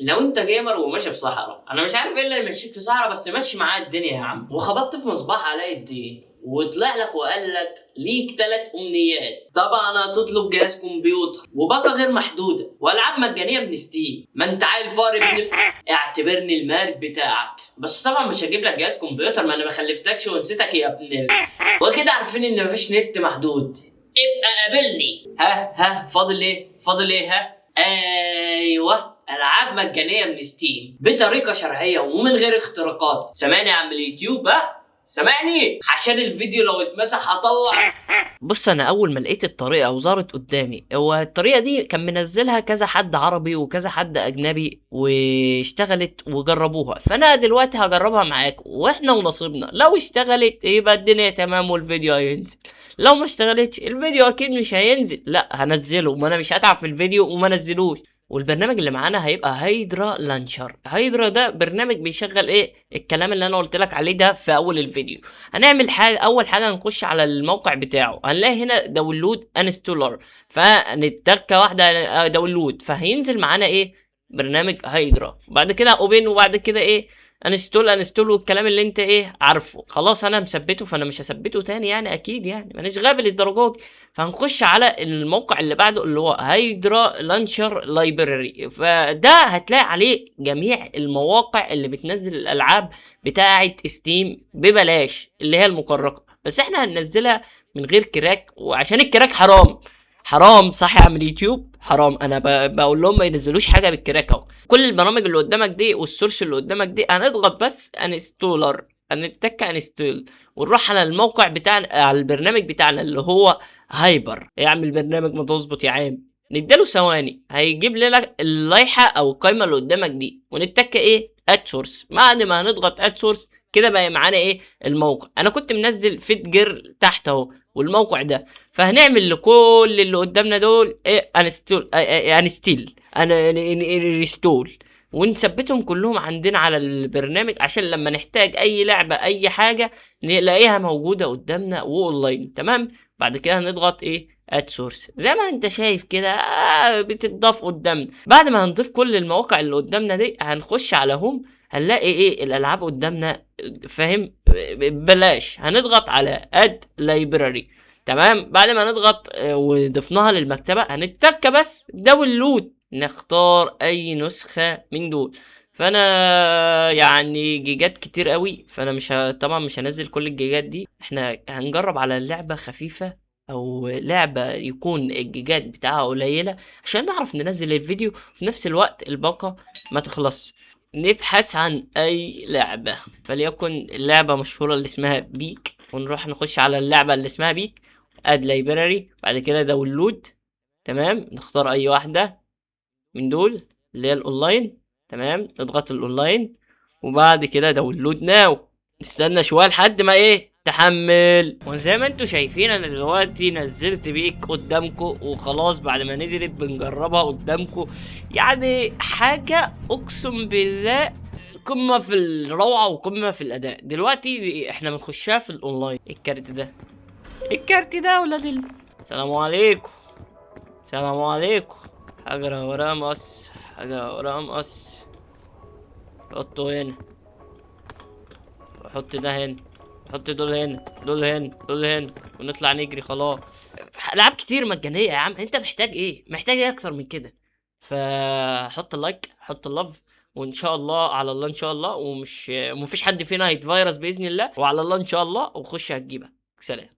لو انت جيمر وماشي في صحراء، انا مش عارف ايه اللي يمشيك في صحراء، بس ماشي معاه الدنيا يا عم، وخبطت في مصباح علاء الدين وطلع لك وقال لك ليك 3 امنيات. طبعا هتطلب جهاز كمبيوتر وباقه غير محدوده والعاب مجانيه من ستيم. ما انت عيل فار اعتبرني المارك بتاعك. بس طبعا مش هجيب لك جهاز كمبيوتر، ما انا ما خلفتكش ونسيتك يا ابن وكده عارفين ان مفيش نت محدود. ابقى قابلني. ها فاضل ايه؟ فاضل ايه؟ ها ايوه، العاب مجانيه من ستيم بطريقه شرعيه ومن غير اختراقات. سامعني يا عم اليوتيوب؟ ها سامعني؟ عشان الفيديو لو اتمسح هطلع. بص، انا اول ما لقيت الطريقه وظهرت قدامي، هو الطريقه دي كان منزلها كذا حد عربي وكذا حد اجنبي واشتغلت وجربوها، فانا دلوقتي هجربها معاك واحنا ونصيبنا. لو اشتغلت يبقى الدنيا تمام والفيديو هينزل، لو ما اشتغلتش الفيديو اكيد مش هينزل. لا هنزله، ما انا مش هتعب في الفيديو وما نزلوش. والبرنامج اللي معانا هيبقى هيدرا لانشر. هيدرا ده برنامج بيشغل ايه الكلام اللي انا قلت لك عليه ده في اول الفيديو. هنعمل حاجه، اول حاجه نخش على الموقع بتاعه، هنلاقي هنا داونلود انستولر، فنتكه واحده داونلود، فهينزل معانا ايه برنامج هيدرا. بعد كده اوبن، وبعد كده ايه انستول والكلام اللي انت ايه عارفه. خلاص انا مثبته، فانا مش هثبته تاني يعني، اكيد يعني مانيش غبي للدرجات دي. فهنخش على الموقع اللي بعده اللي هو هيدرا لانشر لايبراري، فده هتلاقي عليه جميع المواقع اللي بتنزل الالعاب بتاعه ستيم ببلاش، اللي هي المكركه. بس احنا هننزلها من غير كراك، وعشان الكراك حرام. حرام صح يا عم اليوتيوب، حرام. انا بقول لهم ما ينزلوش حاجه بالكراك اهو. كل البرامج اللي قدامك دي والسورس اللي قدامك دي هنضغط بس انستولر، هنتك انستول، ونروح على الموقع بتاعنا، على البرنامج بتاعنا اللي هو هايبر. يا عم البرنامج ما تظبط يا عم، نديله ثواني هيجيب لنا اللائحه او القائمه اللي قدامك دي، ونتك ايه اد سورس. بعد ما هنضغط اد سورس كده بقى معانا ايه الموقع. انا كنت منزل فيت جير تحت اهو والموقع ده، فهنعمل لكل اللي قدامنا دول ايه انستول انستيل انستول، ونثبتهم كلهم عندنا على البرنامج عشان لما نحتاج اي لعبة اي حاجة نلاقيها موجودة قدامنا واونلاين. تمام. بعد كده هنضغط ايه اد سورس زي ما انت شايف كده بتضاف قدامنا. بعد ما هنضيف كل المواقع اللي قدامنا دي هنخش على هوم، هنلاقي ايه الالعاب قدامنا فاهم ببلاش. هنضغط على اد لايبراري. تمام. بعد ما نضغط وضفناها للمكتبة هنتك بس داونلود، نختار اي نسخة من دول. فانا يعني جيجات كتير قوي، فانا طبعا مش هنزل كل الجيجات دي. احنا هنجرب على لعبة خفيفة او لعبة يكون الجيجات بتاعها قليلة عشان نعرف ننزل الفيديو في نفس الوقت الباقة ما تخلص. نبحث عن اي لعبة، فليكن اللعبة مشهورة اللي اسمها بيك، ونروح نخش على اللعبة اللي اسمها بيك، اد لايبراري، بعد كده داونلود. تمام. نختار اي واحدة من دول اللي هي الاونلاين. تمام. نضغط الاونلاين وبعد كده داونلود ناو. نستنى شويه لحد ما ايه تحمل. وزي ما انتوا شايفين انا دلوقتي نزلت بيك قدامكم وخلاص. بعد ما نزلت بنجربها قدامكم، يعني حاجه اقسم بالله قمه في الروعه وقمه في الاداء. دلوقتي احنا بنخشها في الاونلاين. الكارت ده، الكارت ده ولاد السلام عليكم، السلام عليكم. حاجة وراه مقص، حاجة وراه مقص. حطه هنا وحط ده هنا، حط دول هنا، دول هنا، دول هنا، ونطلع نجري خلاص. العاب كتير مجانية يا عم، انت محتاج ايه؟ محتاج ايه اكتر من كده؟ فحط اللايك، حط اللوف، وان شاء الله على الله ان شاء الله، ومفيش حد فينا هيتفيروس باذن الله، وعلى الله ان شاء الله، وخش هتجيبها. سلام.